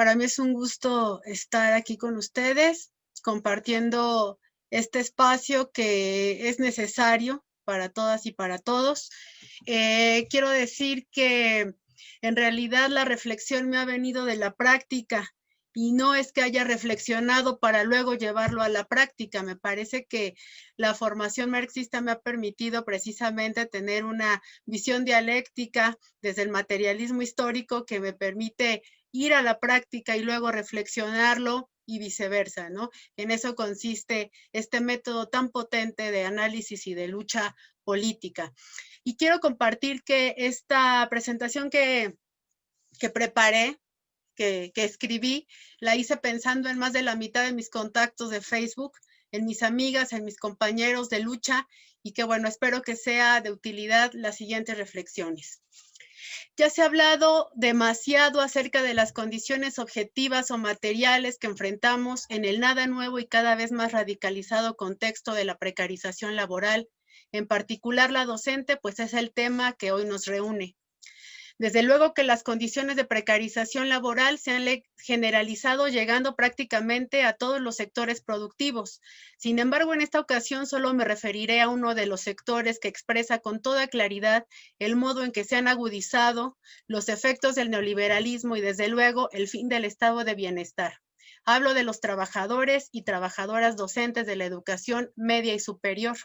Para mí es un gusto estar aquí con ustedes, compartiendo este espacio que es necesario para todas y para todos. Quiero decir que en realidad la reflexión me ha venido de la práctica y no es que haya reflexionado para luego llevarlo a la práctica. Me parece que la formación marxista me ha permitido precisamente tener una visión dialéctica desde el materialismo histórico que me permite ir a la práctica y luego reflexionarlo y viceversa, ¿no? En eso consiste este método tan potente de análisis y de lucha política. Y quiero compartir que esta presentación que preparé, que escribí, la hice pensando en más de la mitad de mis contactos de Facebook, en mis amigas, en mis compañeros de lucha, y que bueno, espero que sea de utilidad las siguientes reflexiones. Ya se ha hablado demasiado acerca de las condiciones objetivas o materiales que enfrentamos en el nada nuevo y cada vez más radicalizado contexto de la precarización laboral, en particular la docente, pues es el tema que hoy nos reúne. Desde luego que las condiciones de precarización laboral se han generalizado, llegando prácticamente a todos los sectores productivos. Sin embargo, en esta ocasión solo me referiré a uno de los sectores que expresa con toda claridad el modo en que se han agudizado los efectos del neoliberalismo y desde luego el fin del estado de bienestar. Hablo de los trabajadores y trabajadoras docentes de la educación media y superior.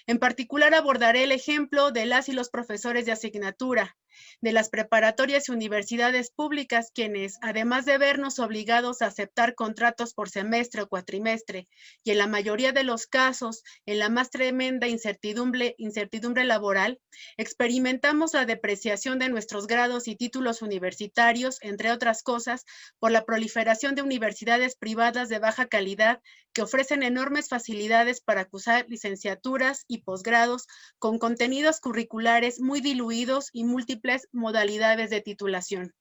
En particular abordaré el ejemplo de las y los profesores de asignatura, de las preparatorias y universidades públicas, quienes, además de vernos obligados a aceptar contratos por semestre o cuatrimestre, y en la mayoría de los casos, en la más tremenda incertidumbre laboral, experimentamos la depreciación de nuestros grados y títulos universitarios, entre otras cosas, por la proliferación de universidades privadas de baja calidad que ofrecen enormes facilidades para cursar licenciaturas y posgrados con contenidos curriculares muy diluidos y múltiples modalidades de titulación.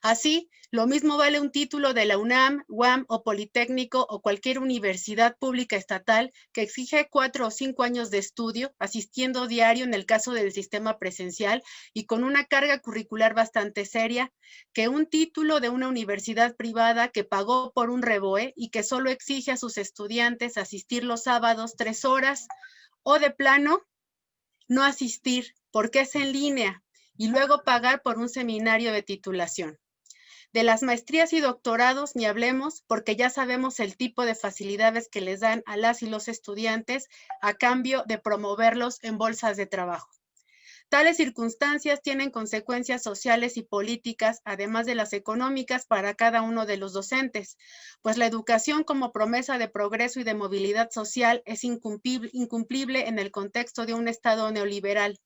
Así, lo mismo vale un título de la UNAM, UAM o Politécnico o cualquier universidad pública estatal que exige 4 o 5 años de estudio, asistiendo diario en el caso del sistema presencial y con una carga curricular bastante seria, que un título de una universidad privada que pagó por un reboe y que solo exige a sus estudiantes asistir los sábados 3 horas o de plano no asistir porque es en línea y luego pagar por un seminario de titulación. De las maestrías y doctorados ni hablemos porque ya sabemos el tipo de facilidades que les dan a las y los estudiantes a cambio de promoverlos en bolsas de trabajo. Tales circunstancias tienen consecuencias sociales y políticas, además de las económicas, para cada uno de los docentes, pues la educación como promesa de progreso y de movilidad social es incumplible en el contexto de un Estado neoliberal.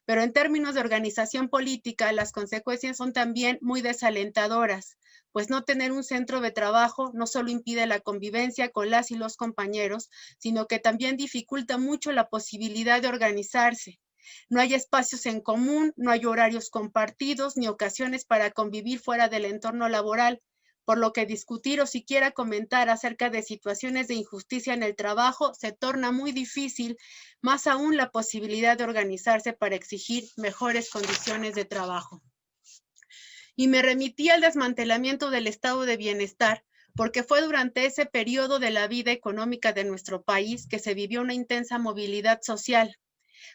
Pero en términos de organización política, las consecuencias son también muy desalentadoras, pues no tener un centro de trabajo no solo impide la convivencia con las y los compañeros, sino que también dificulta mucho la posibilidad de organizarse. No hay espacios en común, no hay horarios compartidos, ni ocasiones para convivir fuera del entorno laboral, por lo que discutir o siquiera comentar acerca de situaciones de injusticia en el trabajo se torna muy difícil, más aún la posibilidad de organizarse para exigir mejores condiciones de trabajo. Y me remití al desmantelamiento del estado de bienestar, porque fue durante ese periodo de la vida económica de nuestro país que se vivió una intensa movilidad social.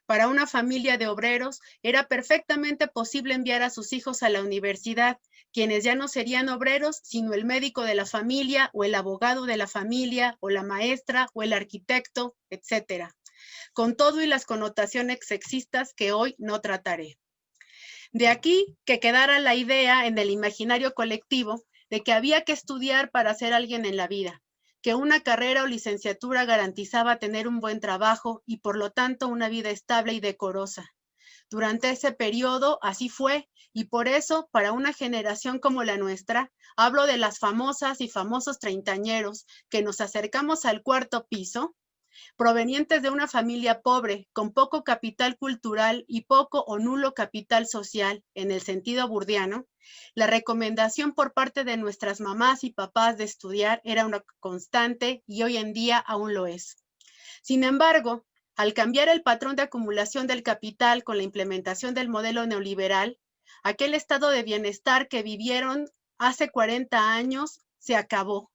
Para una familia de obreros era perfectamente posible enviar a sus hijos a la universidad, quienes ya no serían obreros, sino el médico de la familia o el abogado de la familia o la maestra o el arquitecto, etcétera, con todo y las connotaciones sexistas que hoy no trataré. De aquí que quedara la idea en el imaginario colectivo de que había que estudiar para ser alguien en la vida, que una carrera o licenciatura garantizaba tener un buen trabajo y por lo tanto una vida estable y decorosa. Durante ese periodo así fue y por eso para una generación como la nuestra, hablo de las famosas y famosos treintañeros que nos acercamos al cuarto piso, provenientes de una familia pobre, con poco capital cultural y poco o nulo capital social, en el sentido burdiano, la recomendación por parte de nuestras mamás y papás de estudiar era una constante y hoy en día aún lo es. Sin embargo, al cambiar el patrón de acumulación del capital con la implementación del modelo neoliberal, aquel estado de bienestar que vivieron hace 40 años se acabó.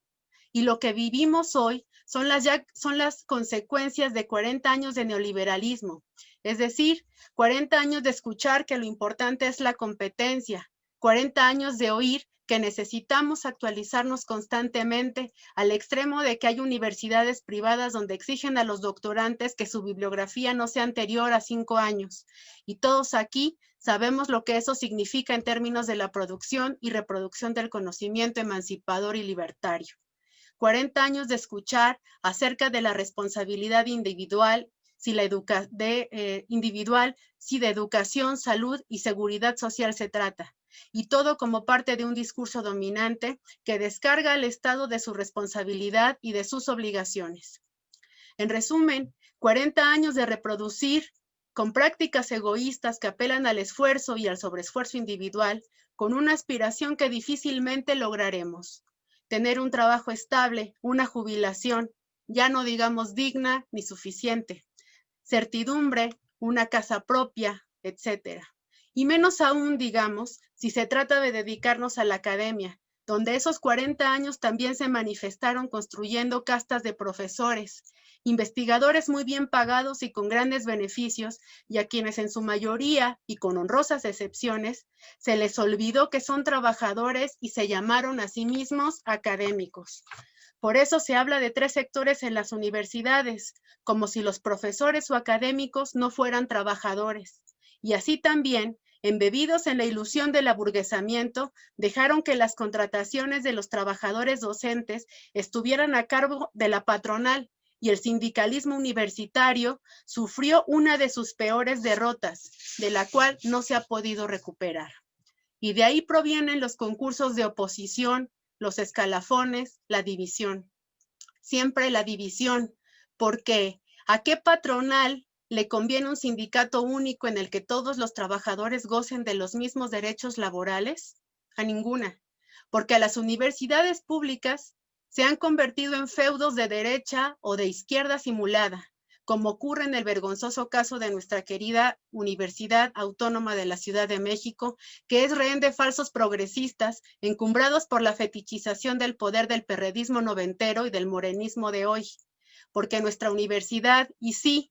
Y lo que vivimos hoy son las consecuencias de 40 años de neoliberalismo. Es decir, 40 años de escuchar que lo importante es la competencia, 40 años de oír que necesitamos actualizarnos constantemente, al extremo de que hay universidades privadas donde exigen a los doctorantes que su bibliografía no sea anterior a 5 años. Y todos aquí sabemos lo que eso significa en términos de la producción y reproducción del conocimiento emancipador y libertario. 40 años de escuchar acerca de la responsabilidad individual, si de educación, salud y seguridad social se trata, y todo como parte de un discurso dominante que descarga al Estado de su responsabilidad y de sus obligaciones. En resumen, 40 años de reproducir con prácticas egoístas que apelan al esfuerzo y al sobreesfuerzo individual, con una aspiración que difícilmente lograremos. Tener un trabajo estable, una jubilación, ya no digamos digna ni suficiente, certidumbre, una casa propia, etc. Y menos aún, digamos, si se trata de dedicarnos a la academia, donde esos 40 años también se manifestaron construyendo castas de profesores, investigadores muy bien pagados y con grandes beneficios, y a quienes en su mayoría, y con honrosas excepciones, se les olvidó que son trabajadores y se llamaron a sí mismos académicos. Por eso se habla de 3 sectores en las universidades, como si los profesores o académicos no fueran trabajadores. Y así también, embebidos en la ilusión del aburguesamiento, dejaron que las contrataciones de los trabajadores docentes estuvieran a cargo de la patronal, y el sindicalismo universitario sufrió una de sus peores derrotas, de la cual no se ha podido recuperar. Y de ahí provienen los concursos de oposición, los escalafones, la división. Siempre la división, porque ¿a qué patronal le conviene un sindicato único en el que todos los trabajadores gocen de los mismos derechos laborales? A ninguna, porque a las universidades públicas se han convertido en feudos de derecha o de izquierda simulada, como ocurre en el vergonzoso caso de nuestra querida Universidad Autónoma de la Ciudad de México, que es rehén de falsos progresistas encumbrados por la fetichización del poder del perredismo noventero y del morenismo de hoy. Porque nuestra universidad, y sí,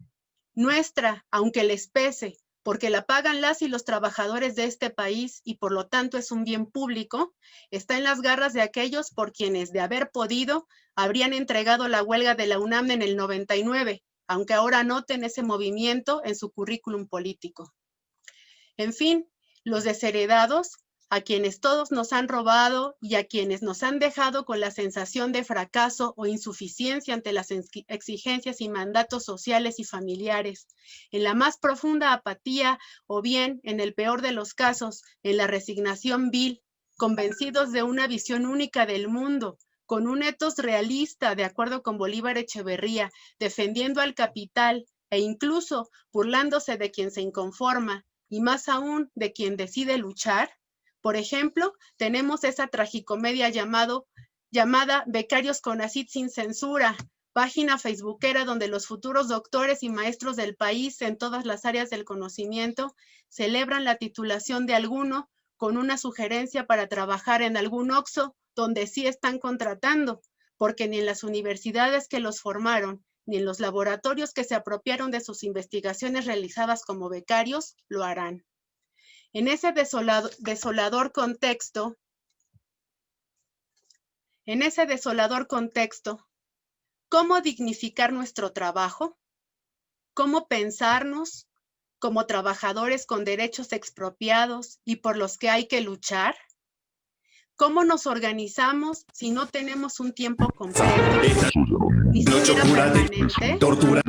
nuestra, aunque les pese, porque la pagan las y los trabajadores de este país y por lo tanto es un bien público, está en las garras de aquellos por quienes, de haber podido, habrían entregado la huelga de la UNAM en el 99, aunque ahora noten ese movimiento en su currículum político. En fin, los desheredados, a quienes todos nos han robado y a quienes nos han dejado con la sensación de fracaso o insuficiencia ante las exigencias y mandatos sociales y familiares, en la más profunda apatía o bien, en el peor de los casos, en la resignación vil, convencidos de una visión única del mundo, con un etos realista, de acuerdo con Bolívar Echeverría, defendiendo al capital e incluso burlándose de quien se inconforma, y más aún de quien decide luchar. Por ejemplo, tenemos esa tragicomedia llamada Becarios CONACYT sin censura, página facebookera donde los futuros doctores y maestros del país en todas las áreas del conocimiento celebran la titulación de alguno con una sugerencia para trabajar en algún Oxxo donde sí están contratando, porque ni en las universidades que los formaron, ni en los laboratorios que se apropiaron de sus investigaciones realizadas como becarios, lo harán. En ese desolador contexto, ¿cómo dignificar nuestro trabajo? ¿Cómo pensarnos como trabajadores con derechos expropiados y por los que hay que luchar? ¿Cómo nos organizamos si no tenemos un tiempo completo, ni siquiera permanente? Tortura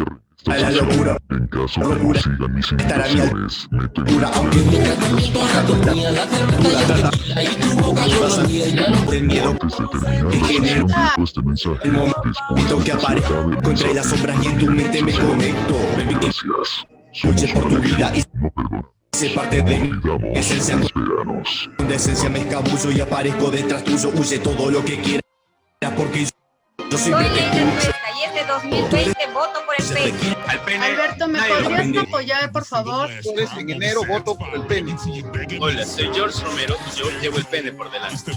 a la locura. En caso de que sigan mis indicaciones, me tendré Aunque nunca tenía la certeza, ahí tuvo del miedo antes de terminar, que genero publico este mensaje. el momento que aparezco contra las sombras y en tu mente me conecto. Gracias. Luché Somos por tu vida pareja, y no perdón. sé parte de mí. Olvidamos Esencia, los veranos. de esencia me escabullo y aparezco detrás tuyo. Huye todo lo que quieras porque Soy la encuesta y es de 2020, voto por el pene. Alberto, ¿me podrías apoyar, por favor? En enero voto por el pene. Hola, soy George Romero y yo llevo el pene por delante.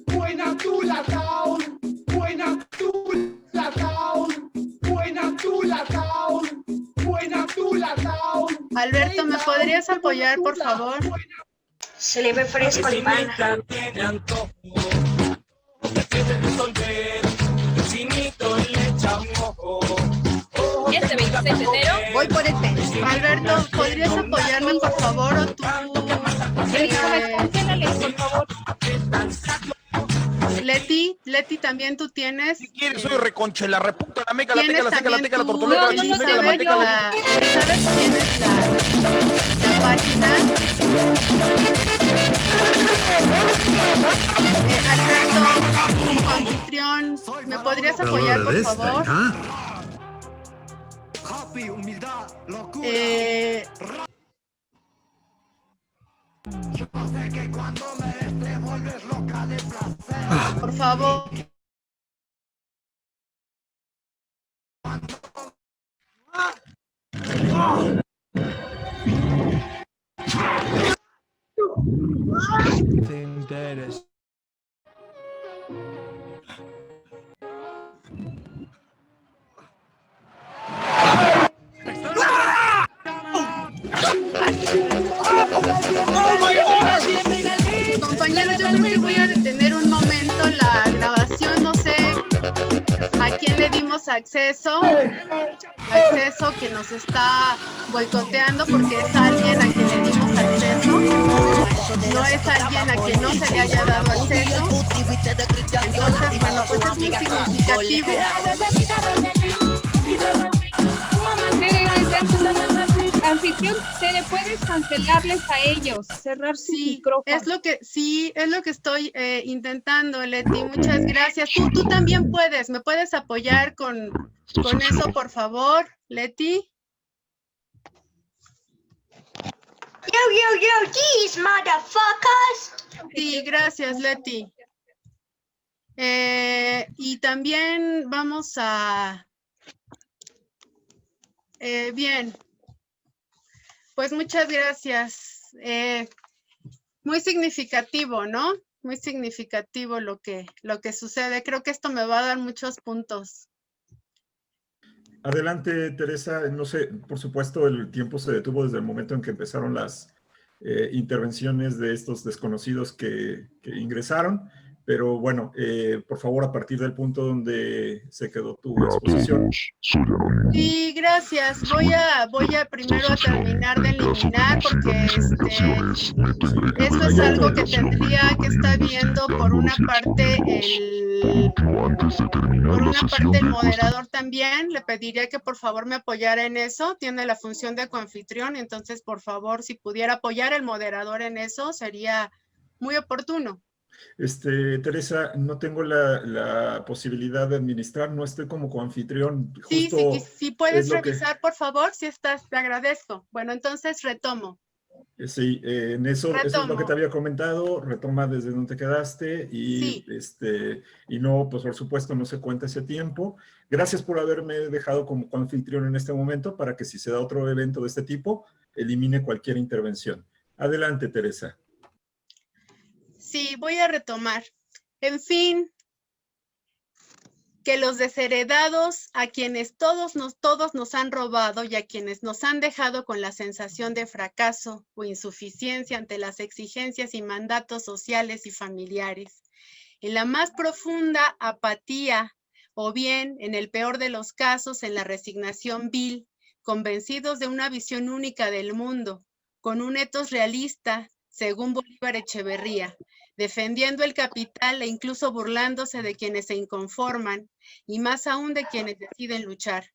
Buena tula town, buena tula town, buena tula town, buena tula town. Alberto, ¿me podrías apoyar, por favor? Se le ve fresco el pan. Este 26 de enero voy por el pene. Alberto, ¿podrías apoyarme, por favor? O tú, por favor. Leti, también tú tienes. Si quieres, soy reconche, la reputa, la meca, la teca, la seca, la teca, la tú, tortoleta, la tienes chimeca, la manteca, la... ¿sabes? Tienes la página. Alberto, como anfitrión, ¿me podrías apoyar, por favor? Por favor. Compañeros, yo creo que voy a detener un momento la grabación, no sé a quién le dimos acceso que nos está boicoteando porque es alguien a quien le dimos acceso, no es alguien a quien no se le haya dado acceso, entonces bueno, pues es muy significativo. Anfitrión, se le puede cancelarles a ellos, cerrar su micrófono. Es lo que estoy intentando, Leti. Muchas gracias. Tú también puedes, ¿me puedes apoyar con eso, por favor, Leti? Yo, these motherfuckers. Sí, gracias, Leti. Y también vamos a... bien. Pues muchas gracias. Muy significativo, ¿no? Muy significativo lo que sucede. Creo que esto me va a dar muchos puntos. Adelante, Teresa. No sé, por supuesto, el tiempo se detuvo desde el momento en que empezaron las intervenciones de estos desconocidos que ingresaron. Pero bueno, por favor, a partir del punto donde se quedó tu exposición. Sí, gracias. Voy a primero a terminar de eliminar porque esto es algo que tendría que estar viendo por una parte el moderador también. Le pediría que por favor me apoyara en eso. Tiene la función de coanfitrión, entonces por favor, si pudiera apoyar el moderador en eso, sería muy oportuno. Teresa, no tengo la posibilidad de administrar, no estoy como coanfitrión. Sí, puedes revisar, por favor, si estás, te agradezco. Bueno, entonces retomo. Sí, eso es lo que te había comentado, retoma desde donde te quedaste y, y no, pues por supuesto no se cuenta ese tiempo. Gracias por haberme dejado como coanfitrión en este momento para que si se da otro evento de este tipo, elimine cualquier intervención. Adelante, Teresa. Sí, voy a retomar. En fin, que los desheredados, a quienes todos nos han robado y a quienes nos han dejado con la sensación de fracaso o insuficiencia ante las exigencias y mandatos sociales y familiares, en la más profunda apatía o bien, en el peor de los casos, en la resignación vil, convencidos de una visión única del mundo, con un etos realista, según Bolívar Echeverría, defendiendo el capital e incluso burlándose de quienes se inconforman y más aún de quienes deciden luchar.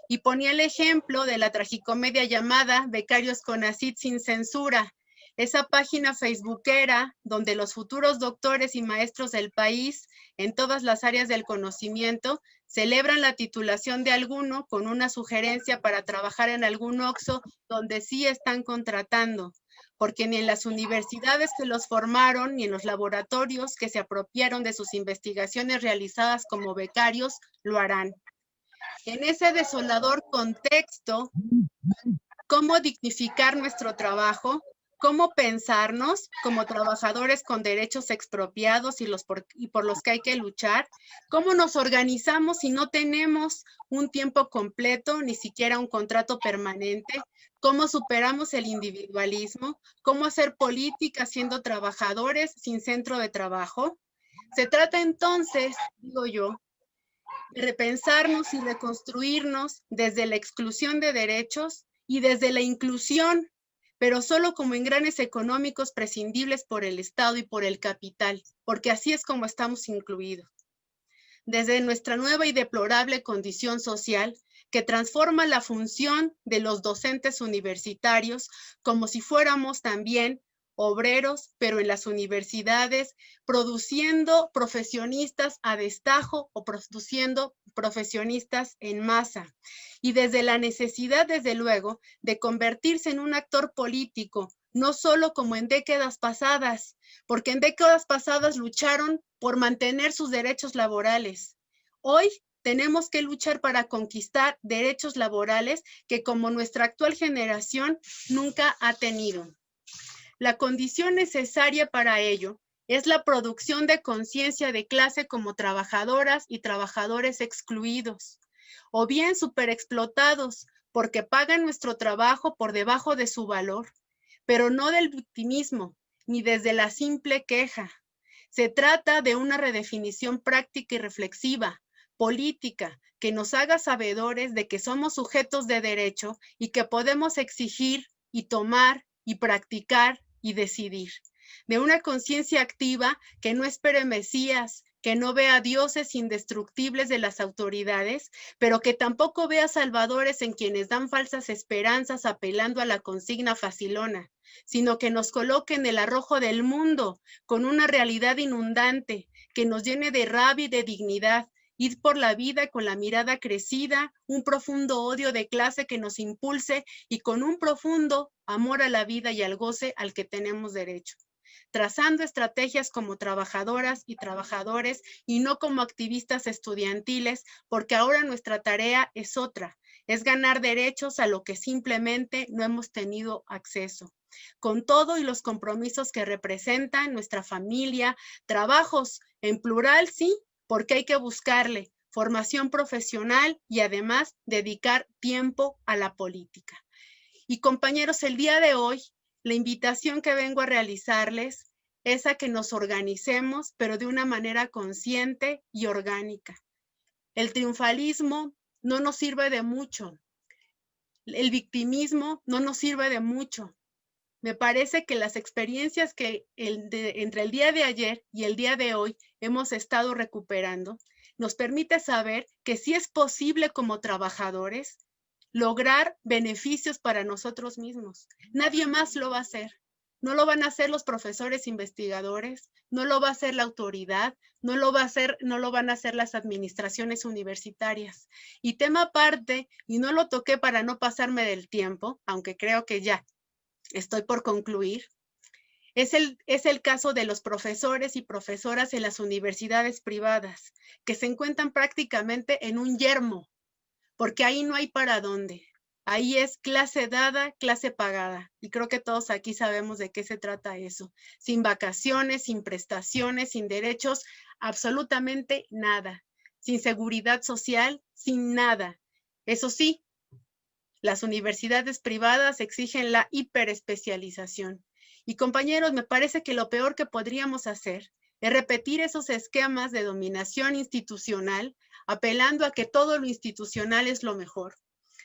Y ponía el ejemplo de la tragicomedia llamada Becarios Conacit sin censura, esa página facebookera donde los futuros doctores y maestros del país en todas las áreas del conocimiento celebran la titulación de alguno con una sugerencia para trabajar en algún OXXO donde sí están contratando. porque ni en las universidades que los formaron, ni en los laboratorios que se apropiaron de sus investigaciones realizadas como becarios, lo harán. En ese desolador contexto, ¿cómo dignificar nuestro trabajo? ¿Cómo pensarnos como trabajadores con derechos expropiados y por los que hay que luchar? ¿Cómo nos organizamos si no tenemos un tiempo completo, ni siquiera un contrato permanente? ¿Cómo superamos el individualismo? ¿Cómo hacer política siendo trabajadores sin centro de trabajo? Se trata entonces, digo yo, de repensarnos y reconstruirnos desde la exclusión de derechos y desde la inclusión, pero solo como engranes económicos prescindibles por el Estado y por el capital, porque así es como estamos incluidos. Desde nuestra nueva y deplorable condición social, que transforma la función de los docentes universitarios como si fuéramos también obreros, pero en las universidades, produciendo profesionistas a destajo o produciendo profesionistas en masa. Y desde la necesidad, desde luego, de convertirse en un actor político, no solo como en décadas pasadas, porque en décadas pasadas lucharon por mantener sus derechos laborales. Hoy tenemos que luchar para conquistar derechos laborales que como nuestra actual generación nunca ha tenido. La condición necesaria para ello es la producción de conciencia de clase como trabajadoras y trabajadores excluidos, o bien superexplotados, porque pagan nuestro trabajo por debajo de su valor, pero no del victimismo, ni desde la simple queja. Se trata de una redefinición práctica y reflexiva, política, que nos haga sabedores de que somos sujetos de derecho y que podemos exigir y tomar y practicar y decidir. De una conciencia activa que no espere mesías, que no vea dioses indestructibles de las autoridades, pero que tampoco vea salvadores en quienes dan falsas esperanzas apelando a la consigna facilona, sino que nos coloque en el arrojo del mundo con una realidad inundante que nos llene de rabia y de dignidad, ir por la vida con la mirada crecida, un profundo odio de clase que nos impulse y con un profundo amor a la vida y al goce al que tenemos derecho. Trazando estrategias como trabajadoras y trabajadores y no como activistas estudiantiles, porque ahora nuestra tarea es otra, es ganar derechos a lo que simplemente no hemos tenido acceso. Con todo y los compromisos que representan nuestra familia, trabajos en plural, sí, porque hay que buscarle formación profesional y además dedicar tiempo a la política. Y compañeros, el día de hoy, la invitación que vengo a realizarles es a que nos organicemos, pero de una manera consciente y orgánica. El triunfalismo no nos sirve de mucho. El victimismo no nos sirve de mucho. Me parece que las experiencias que entre el día de ayer y el día de hoy hemos estado recuperando, nos permite saber que sí es posible como trabajadores lograr beneficios para nosotros mismos. Nadie más lo va a hacer. No lo van a hacer los profesores investigadores, no lo va a hacer la autoridad, no lo van a hacer las administraciones universitarias. Y tema aparte, y no lo toqué para no pasarme del tiempo, aunque creo que ya estoy por concluir, es el caso de los profesores y profesoras en las universidades privadas, que se encuentran prácticamente en un yermo, porque ahí no hay para dónde. Ahí es clase dada, clase pagada. Y creo que todos aquí sabemos de qué se trata eso. Sin vacaciones, sin prestaciones, sin derechos, absolutamente nada. Sin seguridad social, sin nada. Eso sí, las universidades privadas exigen la hiperespecialización. Y compañeros, me parece que lo peor que podríamos hacer es repetir esos esquemas de dominación institucional, apelando a que todo lo institucional es lo mejor,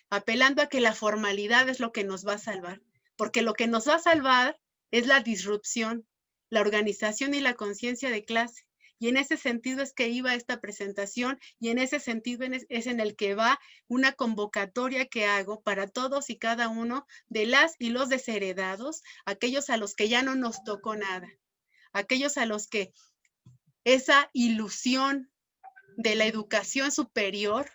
apelando a que la formalidad es lo que nos va a salvar, porque lo que nos va a salvar es la disrupción, la organización y la conciencia de clase. Y en ese sentido es que iba esta presentación y en ese sentido es en el que va una convocatoria que hago para todos y cada uno de las y los desheredados, aquellos a los que ya no nos tocó nada, aquellos a los que esa ilusión de la educación superior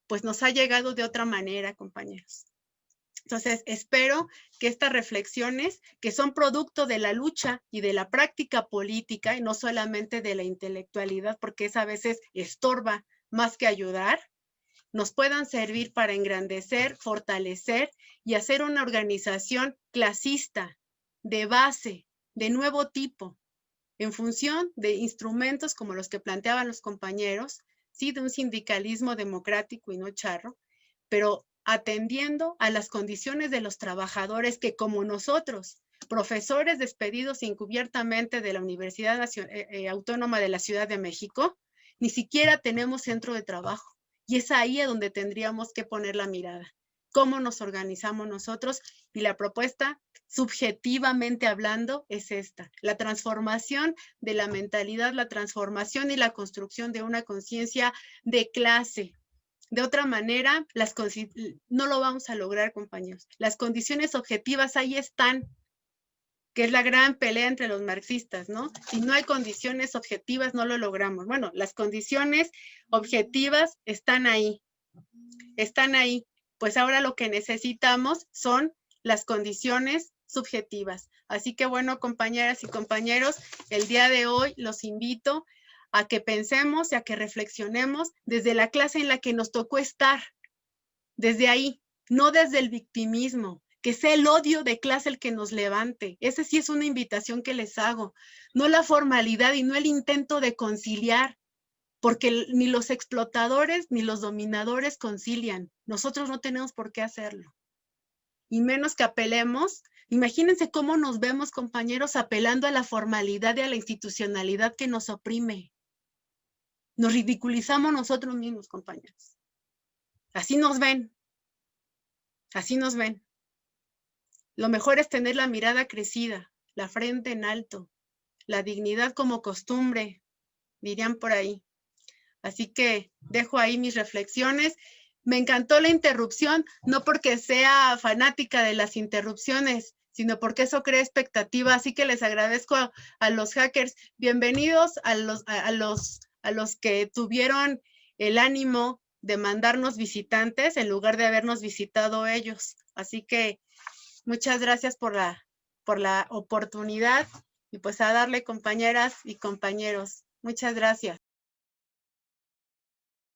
pues nos ha llegado de otra manera, compañeros. Entonces, espero que estas reflexiones, que son producto de la lucha y de la práctica política, y no solamente de la intelectualidad, porque esa a veces estorba más que ayudar, nos puedan servir para engrandecer, fortalecer y hacer una organización clasista, de base, de nuevo tipo, en función de instrumentos como los que planteaban los compañeros, sí, de un sindicalismo democrático y no charro, pero atendiendo a las condiciones de los trabajadores que, como nosotros, profesores despedidos encubiertamente de la Universidad Autónoma de la Ciudad de México, ni siquiera tenemos centro de trabajo. Y es ahí a donde tendríamos que poner la mirada. ¿Cómo nos organizamos nosotros? Y la propuesta, subjetivamente hablando, es esta. La transformación de la mentalidad, la transformación y la construcción de una conciencia de clase. De otra manera, no lo vamos a lograr, compañeros. Las condiciones objetivas ahí están, que es la gran pelea entre los marxistas, ¿no? Si no hay condiciones objetivas, no lo logramos. Bueno, las condiciones objetivas están ahí. Están ahí. Pues ahora lo que necesitamos son las condiciones subjetivas. Así que bueno, compañeras y compañeros, el día de hoy los invito a que pensemos y a que reflexionemos desde la clase en la que nos tocó estar, desde ahí, no desde el victimismo, que sea el odio de clase el que nos levante. Esa sí es una invitación que les hago, no la formalidad y no el intento de conciliar, porque ni los explotadores ni los dominadores concilian. Nosotros no tenemos por qué hacerlo. Y menos que apelemos. Imagínense cómo nos vemos, compañeros, apelando a la formalidad y a la institucionalidad que nos oprime. Nos ridiculizamos nosotros mismos, compañeros. Así nos ven. Así nos ven. Lo mejor es tener la mirada crecida, la frente en alto, la dignidad como costumbre, dirían por ahí. Así que dejo ahí mis reflexiones. Me encantó la interrupción, no porque sea fanática de las interrupciones, sino porque eso crea expectativa. Así que les agradezco a los hackers. Bienvenidos a los que tuvieron el ánimo de mandarnos visitantes en lugar de habernos visitado ellos. Así que muchas gracias por la oportunidad y pues a darle, compañeras y compañeros. Muchas gracias.